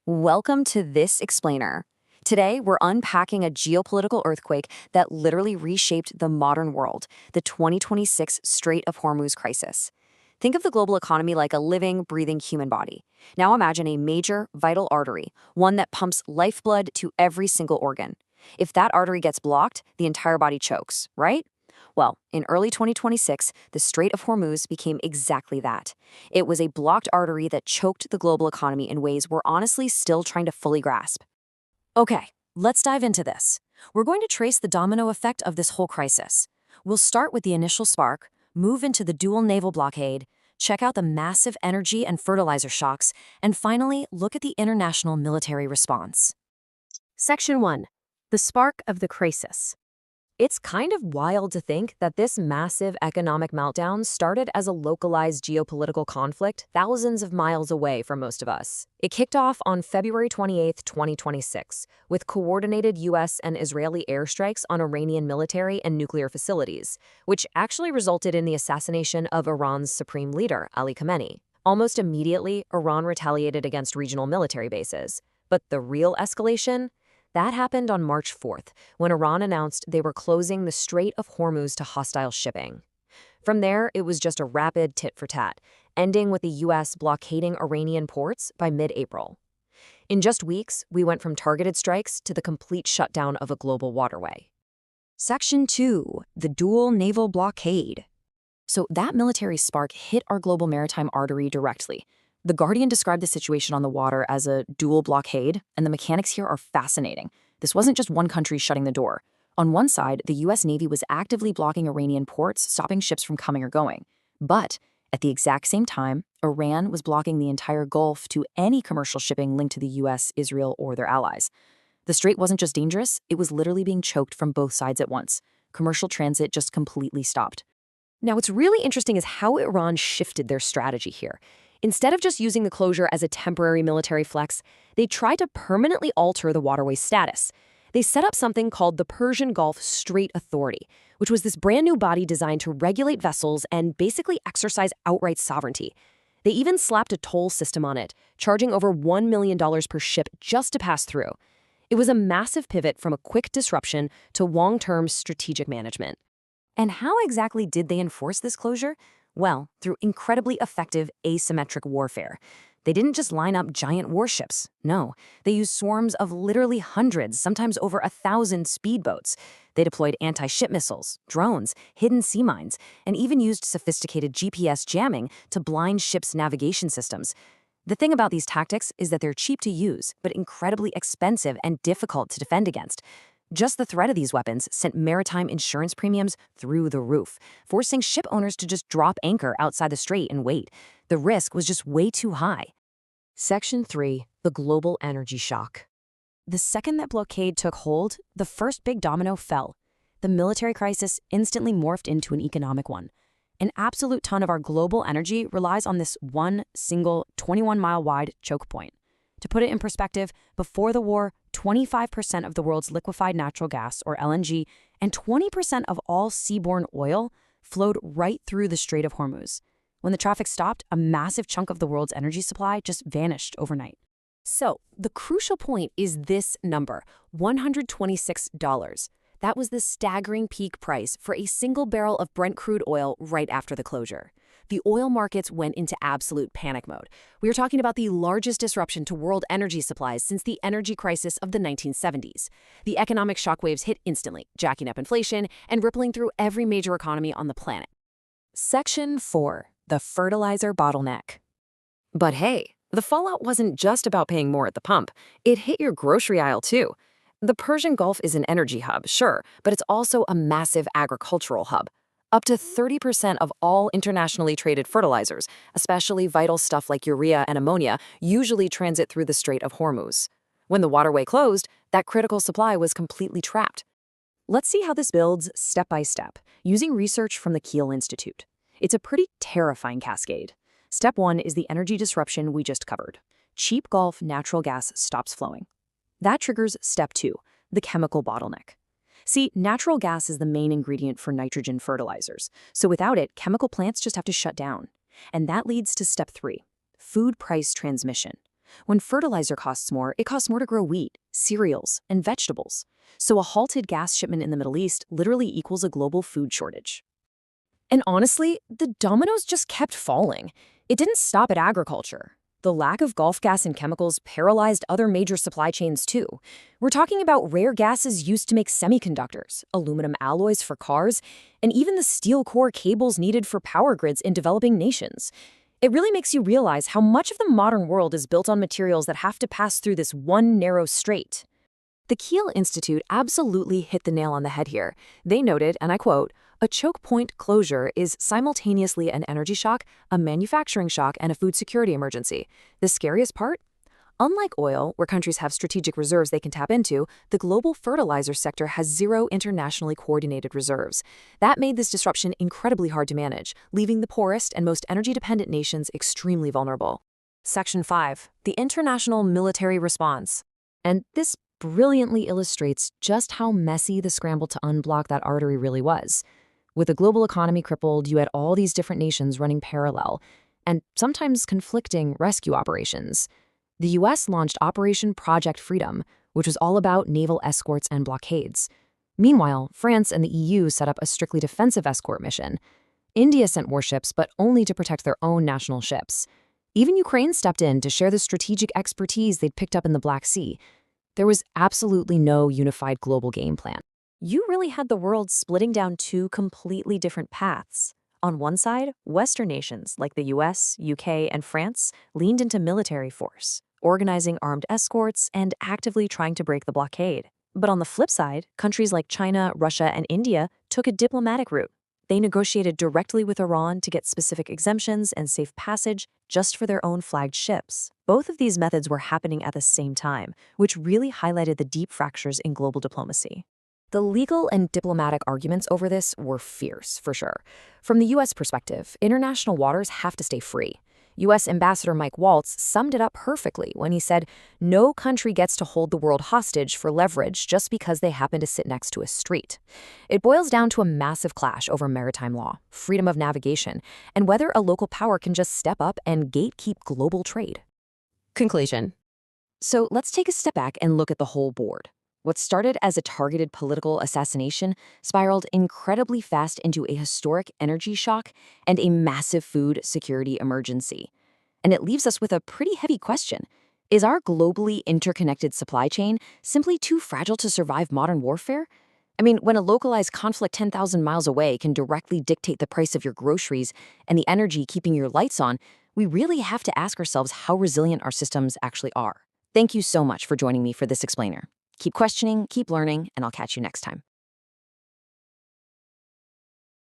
Welcome to This Explainer. Today, we're unpacking a geopolitical earthquake that literally reshaped the modern world, the 2026 Strait of Hormuz crisis. Think of the global economy like a living, breathing human body. Now imagine a major, vital artery, one that pumps lifeblood to every single organ. If that artery gets blocked, the entire body chokes, right? Well, in early 2026, the Strait of Hormuz became exactly that. It was a blocked artery that choked the global economy in ways we're honestly still trying to fully grasp. Okay, let's dive into this. We're going to trace the domino effect of this whole crisis. We'll start with the initial spark, move into the dual naval blockade, check out the massive energy and fertilizer shocks, and finally, look at the international military response. Section 1. The Spark of the Crisis. It's kind of wild to think that this massive economic meltdown started as a localized geopolitical conflict thousands of miles away from most of us. It kicked off on February 28, 2026, with coordinated U.S. and Israeli airstrikes on Iranian military and nuclear facilities, which actually resulted in the assassination of Iran's supreme leader, Ali Khamenei. Almost immediately, Iran retaliated against regional military bases. But the real escalation? That happened on March 4th, when Iran announced they were closing the Strait of Hormuz to hostile shipping. From there, it was just a rapid tit-for-tat, ending with the U.S. blockading Iranian ports by mid-April. In just weeks, we went from targeted strikes to the complete shutdown of a global waterway. Section 2. The dual naval blockade. So that military spark hit our global maritime artery directly. The Guardian described the situation on the water as a dual blockade, and the mechanics here are fascinating. This wasn't just one country shutting the door. On one side, the U.S. Navy was actively blocking Iranian ports, stopping ships from coming or going. But at the exact same time, Iran was blocking the entire Gulf to any commercial shipping linked to the U.S., Israel, or their allies. The strait wasn't just dangerous, it was literally being choked from both sides at once. Commercial transit just completely stopped. Now, what's really interesting is how Iran shifted their strategy here. Instead of just using the closure as a temporary military flex, they tried to permanently alter the waterway's status. They set up something called the Persian Gulf Strait Authority, which was this brand new body designed to regulate vessels and basically exercise outright sovereignty. They even slapped a toll system on it, charging over $1 million per ship just to pass through. It was a massive pivot from a quick disruption to long-term strategic management. And how exactly did they enforce this closure? Well, through incredibly effective asymmetric warfare. They didn't just line up giant warships. No, they used swarms of literally hundreds, sometimes over 1,000 speedboats. They deployed anti-ship missiles, drones, hidden sea mines, and even used sophisticated GPS jamming to blind ships' navigation systems. The thing about these tactics is that they're cheap to use, but incredibly expensive and difficult to defend against. Just the threat of these weapons sent maritime insurance premiums through the roof, forcing ship owners to just drop anchor outside the strait and wait. The risk was just way too high. Section 3. The Global Energy Shock. The second that blockade took hold, the first big domino fell. The military crisis instantly morphed into an economic one. An absolute ton of our global energy relies on this one single 21-mile-wide choke point. To put it in perspective, before the war, 25% of the world's liquefied natural gas, or LNG, and 20% of all seaborne oil flowed right through the Strait of Hormuz. When the traffic stopped, a massive chunk of the world's energy supply just vanished overnight. So, the crucial point is this number, $126. That was the staggering peak price for a single barrel of Brent crude oil right after the closure. The oil markets went into absolute panic mode. We are talking about the largest disruption to world energy supplies since the energy crisis of the 1970s. The economic shockwaves hit instantly, jacking up inflation and rippling through every major economy on the planet. Section 4. The fertilizer bottleneck. But hey, the fallout wasn't just about paying more at the pump. It hit your grocery aisle too. The Persian Gulf is an energy hub, sure, but it's also a massive agricultural hub. Up to 30% of all internationally traded fertilizers, especially vital stuff like urea and ammonia, usually transit through the Strait of Hormuz. When the waterway closed, that critical supply was completely trapped. Let's see how this builds step by step, using research from the Kiel Institute. It's a pretty terrifying cascade. Step 1 is the energy disruption we just covered. Cheap Gulf natural gas stops flowing. That triggers Step 2, the chemical bottleneck. See, natural gas is the main ingredient for nitrogen fertilizers, so without it, chemical plants just have to shut down. And that leads to Step 3, food price transmission. When fertilizer costs more, it costs more to grow wheat, cereals, and vegetables. So a halted gas shipment in the Middle East literally equals a global food shortage. And honestly, the dominoes just kept falling. It didn't stop at agriculture. The lack of Gulf gas and chemicals paralyzed other major supply chains too. We're talking about rare gases used to make semiconductors, aluminum alloys for cars, and even the steel core cables needed for power grids in developing nations. It really makes you realize how much of the modern world is built on materials that have to pass through this one narrow strait. The Kiel Institute absolutely hit the nail on the head here. They noted, and I quote, "A choke point closure is simultaneously an energy shock, a manufacturing shock, and a food security emergency. The scariest part? Unlike oil, where countries have strategic reserves they can tap into, the global fertilizer sector has zero internationally coordinated reserves. That made this disruption incredibly hard to manage, leaving the poorest and most energy-dependent nations extremely vulnerable." Section 5. The International Military Response. And this brilliantly illustrates just how messy the scramble to unblock that artery really was. With the global economy crippled, you had all these different nations running parallel, and sometimes conflicting rescue operations. The US launched Operation Project Freedom, which was all about naval escorts and blockades. Meanwhile, France and the EU set up a strictly defensive escort mission. India sent warships, but only to protect their own national ships. Even Ukraine stepped in to share the strategic expertise they'd picked up in the Black Sea. There was absolutely no unified global game plan. You really had the world splitting down two completely different paths. On one side, Western nations like the US, UK, and France leaned into military force, organizing armed escorts and actively trying to break the blockade. But on the flip side, countries like China, Russia, and India took a diplomatic route. They negotiated directly with Iran to get specific exemptions and safe passage just for their own flagged ships. Both of these methods were happening at the same time, which really highlighted the deep fractures in global diplomacy. The legal and diplomatic arguments over this were fierce, for sure. From the U.S. perspective, international waters have to stay free. U.S. Ambassador Mike Waltz summed it up perfectly when he said, "No country gets to hold the world hostage for leverage just because they happen to sit next to a strait." It boils down to a massive clash over maritime law, freedom of navigation, and whether a local power can just step up and gatekeep global trade. Conclusion. So let's take a step back and look at the whole board. What started as a targeted political assassination spiraled incredibly fast into a historic energy shock and a massive food security emergency. And it leaves us with a pretty heavy question. Is our globally interconnected supply chain simply too fragile to survive modern warfare? I mean, when a localized conflict 10,000 miles away can directly dictate the price of your groceries and the energy keeping your lights on, we really have to ask ourselves how resilient our systems actually are. Thank you so much for joining me for this explainer. Keep questioning, keep learning, and I'll catch you next time.